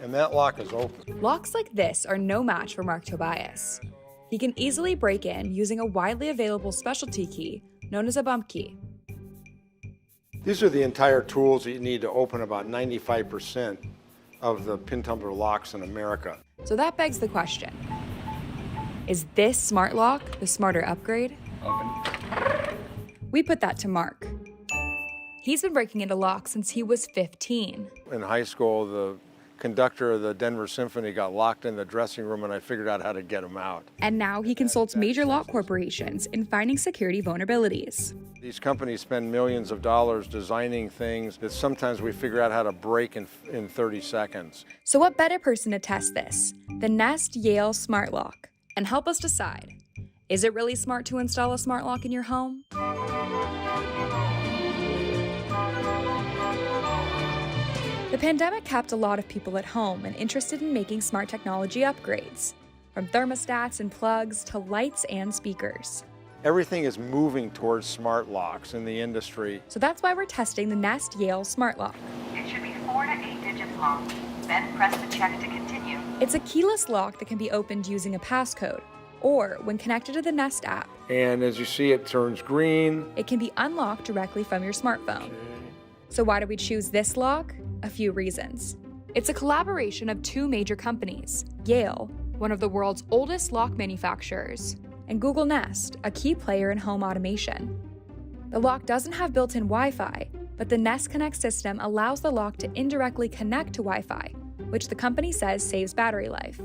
And that lock is open. Locks like this are no match for Mark Tobias. He can easily break in using a widely available specialty key known as a bump key. These are the entire tools that you need to open about 95% of the pin tumbler locks in America. So that begs the question, is this smart lock the smarter upgrade? Open. We put that to Mark. He's been breaking into locks since he was 15. In high school, the conductor of the Denver Symphony got locked in the dressing room and I figured out how to get him out. And now he consults major lock corporations in finding security vulnerabilities. These companies spend millions of dollars designing things that sometimes we figure out how to break in 30 seconds. So what better person to test this than Nest Yale Smart Lock and help us decide, is it really smart to install a smart lock in your home? The pandemic kept a lot of people at home and interested in making smart technology upgrades, from thermostats and plugs to lights and speakers. Everything is moving towards smart locks in the industry. So that's why we're testing the Nest Yale Smart Lock. It should be 4 to 8 digits long. Then press the check to continue. It's a keyless lock that can be opened using a passcode, or when connected to the Nest app. And as you see, it turns green. It can be unlocked directly from your smartphone. So why do we choose this lock? A few reasons. It's a collaboration of two major companies, Yale, one of the world's oldest lock manufacturers, and Google Nest, a key player in home automation. The lock doesn't have built-in Wi-Fi, but the Nest Connect system allows the lock to indirectly connect to Wi-Fi, which the company says saves battery life.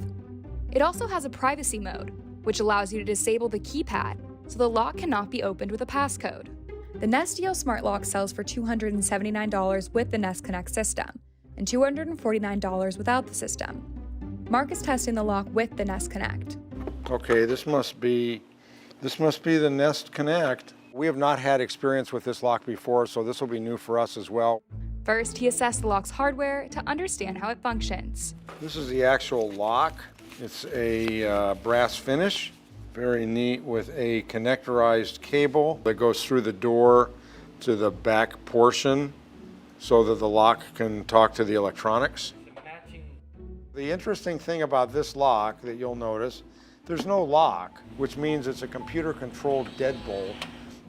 It also has a privacy mode, which allows you to disable the keypad so the lock cannot be opened with a passcode. The Nest Yale Smart Lock sells for $279 with the Nest Connect system and $249 without the system. Mark is testing the lock with the Nest Connect. Okay, this must be the Nest Connect. We have not had experience with this lock before, so this will be new for us as well. First, he assessed the lock's hardware to understand how it functions. This is the actual lock. It's a brass finish, very neat, with a connectorized cable that goes through the door to the back portion so that the lock can talk to the electronics. The interesting thing about this lock that you'll notice, there's no lock, which means it's a computer-controlled deadbolt.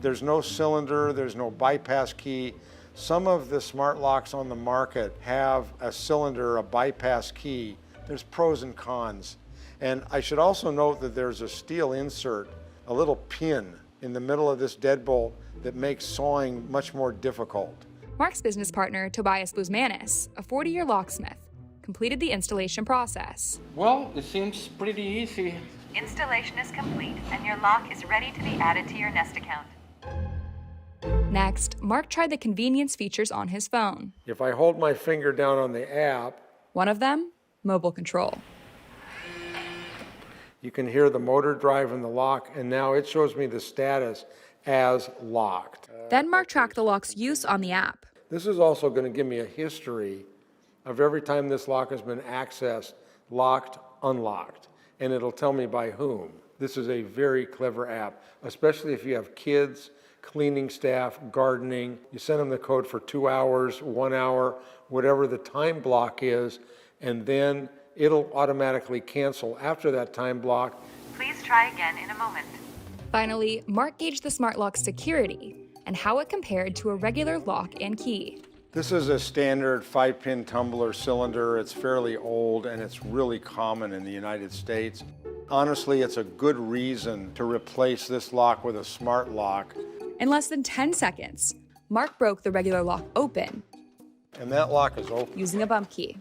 There's no cylinder, there's no bypass key. Some of the smart locks on the market have a cylinder, a bypass key. There's pros and cons. And I should also note that there's a steel insert, a little pin in the middle of this deadbolt that makes sawing much more difficult. Mark's business partner, Tobias Buzmanis, a 40-year locksmith, completed the installation process. Well, it seems pretty easy. Installation is complete and your lock is ready to be added to your Nest account. Next, Mark tried the convenience features on his phone. If I hold my finger down on the app, One of them, mobile control. you can hear the motor driving the lock, and now it shows me the status as locked. Then Mark tracked the lock's use on the app. This is also going to give me a history of every time this lock has been accessed, locked, unlocked, and it'll tell me by whom. This is a very clever app, especially if you have kids, cleaning staff, gardening. You send them the code for 2 hours, 1 hour, whatever the time block is, and then it'll automatically cancel after that time block. Please try again in a moment. Finally, Mark gauged the smart lock's security and how it compared to a regular lock and key. This is a standard 5-pin tumbler cylinder. It's fairly old and it's really common in the United States. Honestly, it's a good reason to replace this lock with a smart lock. In less than 10 seconds, Mark broke the regular lock open And that lock is open. using a bump key.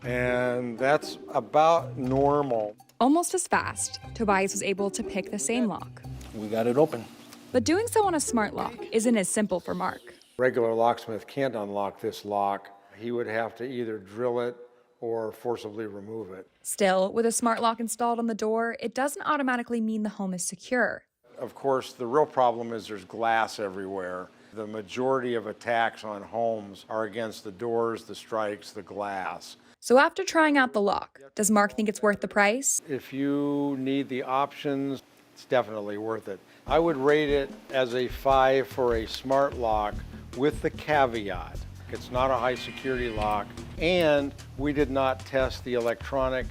And that's about normal. Almost as fast, Tobias was able to pick the same lock. We got it open. But doing so on a smart lock isn't as simple for Mark. Regular locksmith can't unlock this lock. He would have to either drill it or forcibly remove it. Still, with a smart lock installed on the door, it doesn't automatically mean the home is secure. Of course, the real problem is there's glass everywhere. The majority of attacks on homes are against the doors, the strikes, the glass. So after trying out the lock, does Mark think it's worth the price? If you need the options, it's definitely worth it. I would rate it as a 5 for a smart lock with the caveat It's not a high security lock. And we did not test the electronic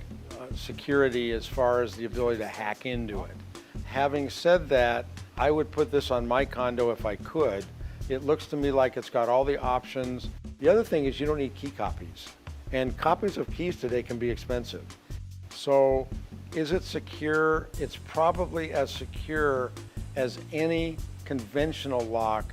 security as far as the ability to hack into it. Having said that, I would put this on my condo if I could. It looks to me like it's got all the options. The other thing is you don't need key copies. And copies of keys today can be expensive. So is it secure? It's probably as secure as any conventional lock,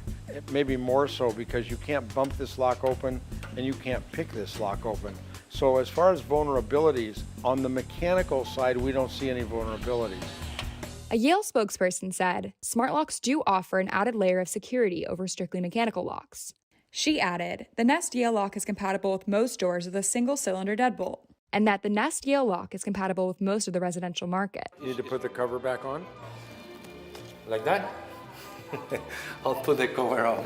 maybe more so because you can't bump this lock open and you can't pick this lock open. So as far as vulnerabilities, on the mechanical side, we don't see any vulnerabilities. A Yale spokesperson said, smart locks do offer an added layer of security over strictly mechanical locks. She added, the Nest Yale lock is compatible with most doors with a single-cylinder deadbolt, and that the Nest Yale lock is compatible with most of the residential market. You need to put the cover back on? Like that? I'll put the cover on.